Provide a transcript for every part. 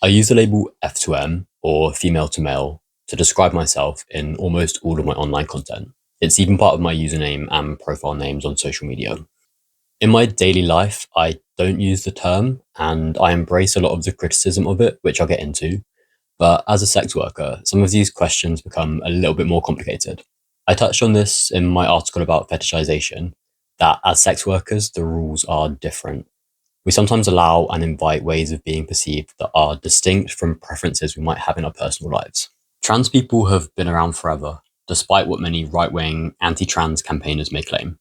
I use the label F2M or female to male to describe myself in almost all of my online content. It's even part of my username and profile names on social media. In my daily life, I don't use the term and I embrace a lot of the criticism of it, which I'll get into. But as a sex worker, some of these questions become a little bit more complicated. I touched on this in my article about fetishization, that as sex workers, the rules are different. We sometimes allow and invite ways of being perceived that are distinct from preferences we might have in our personal lives. Trans people have been around forever, despite what many right-wing anti-trans campaigners may claim.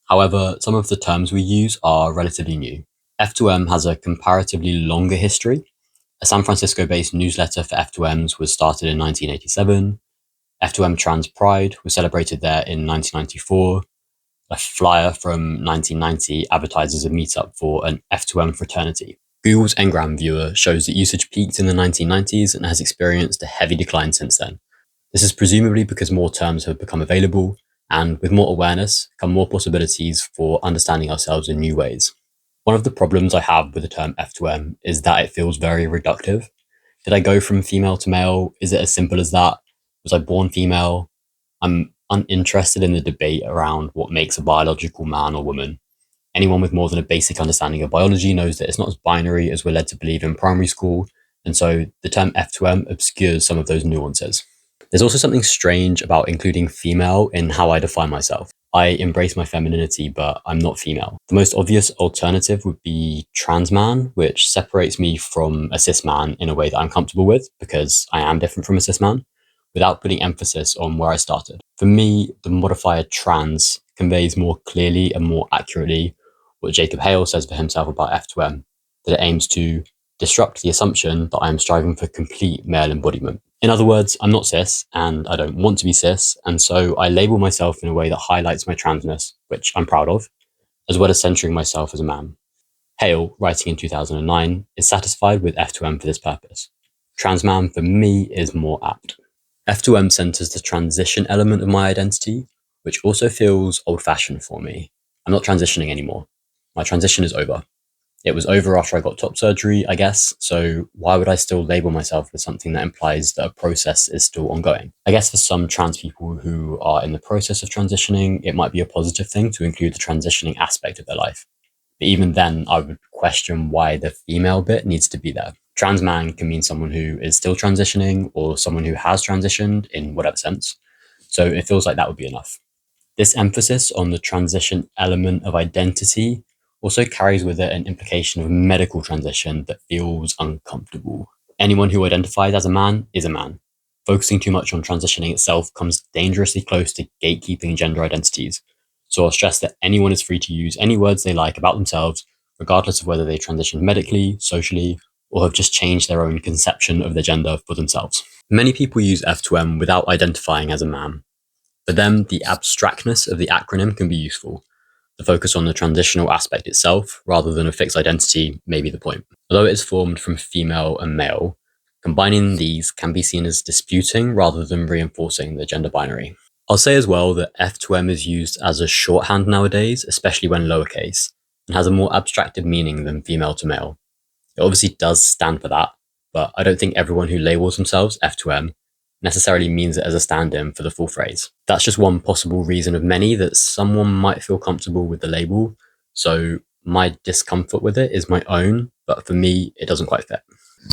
However, some of the terms we use are relatively new. F2M has a comparatively longer history. A San Francisco-based newsletter for F2Ms was started in 1987. F2M Trans Pride was celebrated there in 1994. A flyer from 1990 advertises a meetup for an F2M fraternity. Google's Ngram viewer shows that usage peaked in the 1990s and has experienced a heavy decline since then. This is presumably because more terms have become available, and with more awareness come more possibilities for understanding ourselves in new ways. One of the problems I have with the term F2M is that it feels very reductive. Did I go from female to male? Is it as simple as that? Was I born female? I'm uninterested in the debate around what makes a biological man or woman. Anyone with more than a basic understanding of biology knows that it's not as binary as we're led to believe in primary school, and so the term F2M obscures some of those nuances. There's also something strange about including female in how I define myself. I embrace my femininity, but I'm not female. The most obvious alternative would be trans man, which separates me from a cis man in a way that I'm comfortable with, because I am different from a cis man, without putting emphasis on where I started. For me, the modifier trans conveys more clearly and more accurately what Jacob Hale says for himself about F2M, that it aims to disrupt the assumption that I am striving for complete male embodiment. In other words, I'm not cis, and I don't want to be cis, and so I label myself in a way that highlights my transness, which I'm proud of, as well as centering myself as a man. Hale, writing in 2009, is satisfied with F2M for this purpose. Trans man, for me, is more apt. F2M centers the transition element of my identity, which also feels old-fashioned for me. I'm not transitioning anymore. My transition is over. It was over after I got top surgery, I guess, so why would I still label myself with something that implies that a process is still ongoing? I guess for some trans people who are in the process of transitioning, it might be a positive thing to include the transitioning aspect of their life. But even then, I would question why the female bit needs to be there. Trans man can mean someone who is still transitioning or someone who has transitioned in whatever sense. So it feels like that would be enough. This emphasis on the transition element of identity also carries with it an implication of medical transition that feels uncomfortable. Anyone who identifies as a man is a man. Focusing too much on transitioning itself comes dangerously close to gatekeeping gender identities. So I'll stress that anyone is free to use any words they like about themselves, regardless of whether they transitioned medically, socially, or have just changed their own conception of their gender for themselves. Many people use F2M without identifying as a man. For them, the abstractness of the acronym can be useful. The focus on the transitional aspect itself, rather than a fixed identity, may be the point. Although it is formed from female and male, combining these can be seen as disputing rather than reinforcing the gender binary. I'll say as well that F2M is used as a shorthand nowadays, especially when lowercase, and has a more abstracted meaning than female to male. It obviously does stand for that, but I don't think everyone who labels themselves F2M necessarily means it as a stand-in for the full phrase. That's just one possible reason of many that someone might feel comfortable with the label, so my discomfort with it is my own, but for me, it doesn't quite fit.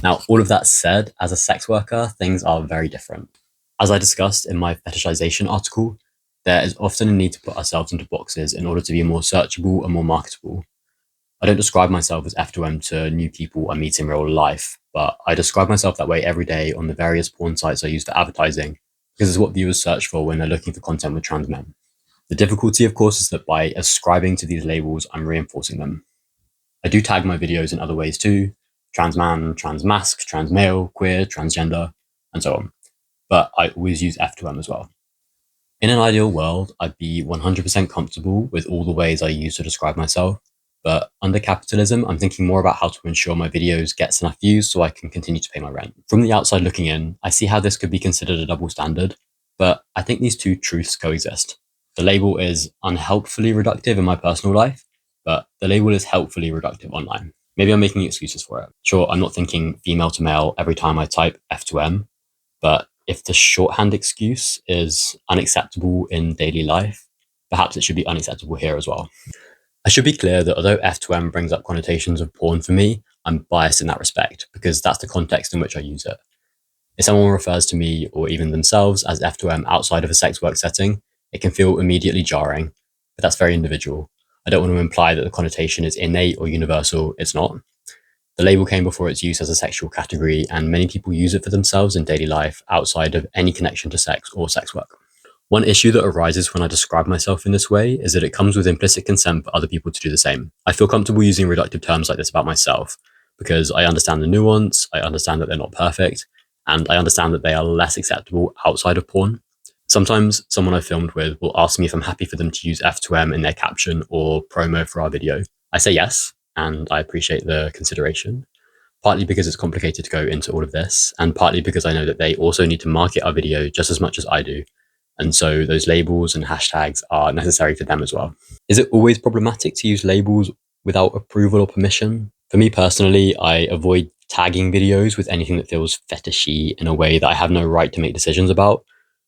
Now, all of that said, as a sex worker, things are very different. As I discussed in my fetishization article, there is often a need to put ourselves into boxes in order to be more searchable and more marketable. I don't describe myself as F2M to new people I meet in real life, but I describe myself that way every day on the various porn sites I use for advertising, because it's what viewers search for when they're looking for content with trans men. The difficulty, of course, is that by ascribing to these labels, I'm reinforcing them. I do tag my videos in other ways too: trans man, trans mask, trans male, queer, transgender, and so on. But I always use F2M as well. In an ideal world, I'd be 100% comfortable with all the ways I use to describe myself. But under capitalism, I'm thinking more about how to ensure my videos gets enough views so I can continue to pay my rent. From the outside looking in, I see how this could be considered a double standard, but I think these two truths coexist. The label is unhelpfully reductive in my personal life, but the label is helpfully reductive online. Maybe I'm making excuses for it. Sure, I'm not thinking female to male every time I type F2M, but if the shorthand excuse is unacceptable in daily life, perhaps it should be unacceptable here as well. I should be clear that although F2M brings up connotations of porn for me, I'm biased in that respect because that's the context in which I use it. If someone refers to me or even themselves as F2M outside of a sex work setting, it can feel immediately jarring, but that's very individual. I don't want to imply that the connotation is innate or universal. It's not. The label came before its use as a sexual category, and many people use it for themselves in daily life outside of any connection to sex or sex work. One issue that arises when I describe myself in this way is that it comes with implicit consent for other people to do the same. I feel comfortable using reductive terms like this about myself because I understand the nuance, I understand that they're not perfect, and I understand that they are less acceptable outside of porn. Sometimes someone I've filmed with will ask me if I'm happy for them to use F2M in their caption or promo for our video. I say yes, and I appreciate the consideration, partly because it's complicated to go into all of this, and partly because I know that they also need to market our video just as much as I do. And so those labels and hashtags are necessary for them as well. Is it always problematic to use labels without approval or permission? For me personally, I avoid tagging videos with anything that feels fetishy in a way that I have no right to make decisions about.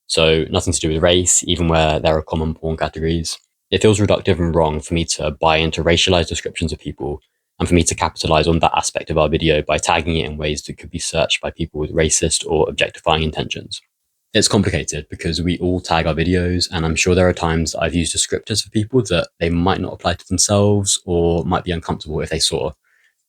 So nothing to do with race, even where there are common porn categories. It feels reductive and wrong for me to buy into racialized descriptions of people and for me to capitalize on that aspect of our video by tagging it in ways that could be searched by people with racist or objectifying intentions. It's complicated because we all tag our videos, and I'm sure there are times that I've used descriptors for people that they might not apply to themselves or might be uncomfortable if they saw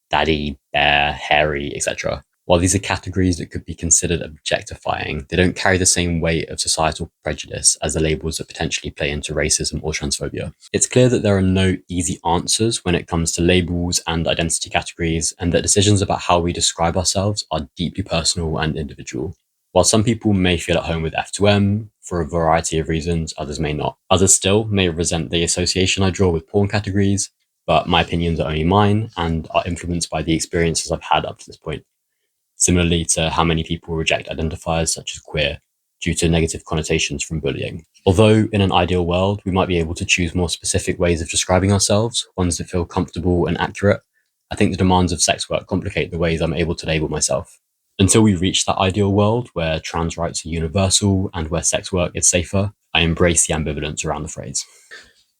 daddy, bear, hairy, etc. While these are categories that could be considered objectifying, they don't carry the same weight of societal prejudice as the labels that potentially play into racism or transphobia. It's clear that there are no easy answers when it comes to labels and identity categories, and that decisions about how we describe ourselves are deeply personal and individual. While some people may feel at home with F2M for a variety of reasons, others may not. Others still may resent the association I draw with porn categories, but my opinions are only mine and are influenced by the experiences I've had up to this point. Similarly to how many people reject identifiers such as queer due to negative connotations from bullying. Although in an ideal world, we might be able to choose more specific ways of describing ourselves, ones that feel comfortable and accurate, I think the demands of sex work complicate the ways I'm able to label myself. Until we reach that ideal world where trans rights are universal and where sex work is safer, I embrace the ambivalence around the phrase.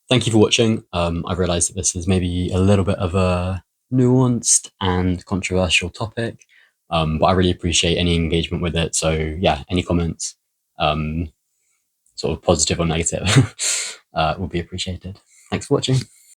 Thank you for watching. I've realized that this is maybe a little bit of a nuanced and controversial topic, but I really appreciate any engagement with it. So yeah, any comments, sort of positive or negative, will be appreciated. Thanks for watching.